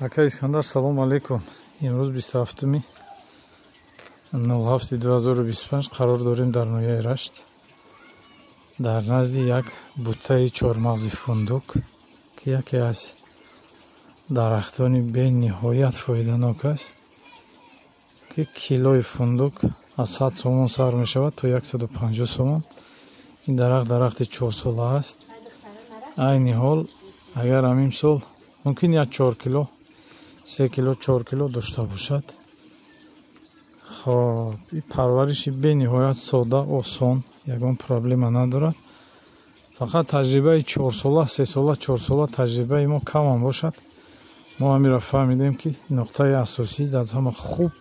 Ака Искандар, салом алейкум. Имрӯз 27 07 2025 қарор дорем дар ноҳияи Рашт, дар назди як буттаи чормағзи фундук ки яке аз дарахтони бениҳоят фоиданок аст, ки килои фундук аз 100 сомон сар мешавад то 150 сомон. ин дарахти 4 сола аст. айни ҳол агар ҳамин сол мумкин як 4 кило 3 кило 4 кило дошта бошад. хоб ин парвариши бениҳоят сода, осон, ягон проблема надорад. фақат таҷрибаи 4 сола 3 сола 4 сола таҷрибаи мо камам бошад. мо ҳамира фаҳмидем ки нуқтаи асосӣ аз ҳама хуб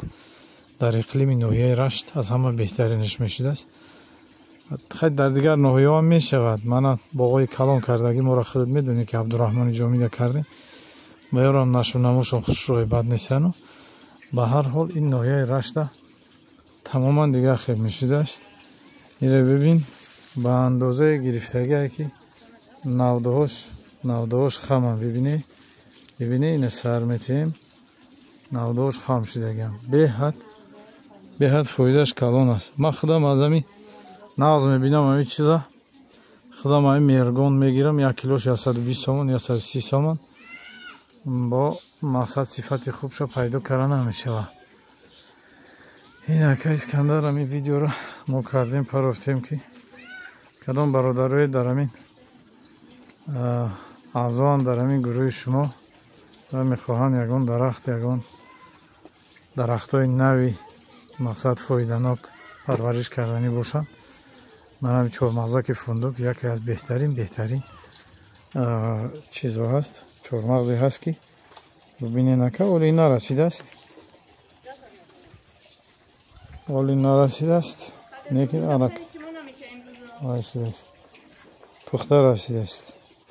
дар иқлими ноҳияи Рашт аз ҳама беҳтаринаш мешудааст. хай дар дигар ноҳияҳо ҳам мешавад. мана боғои калон кардагӣ моро худат медонӣ ки Абдураҳмони ҷомида кардем. ба ёрам нашу намушон хушрӯи бад нестану. ба ҳар ҳол ин ноҳияи Рашта тамоман дигар хел мешудааст. ире бибин ба андозаи гирифтагие ки навдоҳош хамам бибинӣ ина сар метиҳем. навдоҳош хам шудагиам. беҳад фоидааш калон аст. ман худам аз ҳамин нағз мебинам ҳамин чиза. худам ҳамин мергон мегирам 1 килош 120 сомон 130 сомон. бо мақсад сифати хубша пайдо карда намешавад. ин ака Искандар ҳамин видеоро мо кардем парофтем ки кадом бародарое дар ҳамин аъзоам дар ҳамин гурӯҳи шумо ва мехоҳанд ягон ягон дарахтҳои нави мақсад фоиданок парвариш карданӣ бошанд. ман ҳамин чормағзаки фундук яке аз беҳтарин чизо ҳаст. чормағзе ҳаст ки бубинен ака оли нарасидааст. лекин пухта расидааст.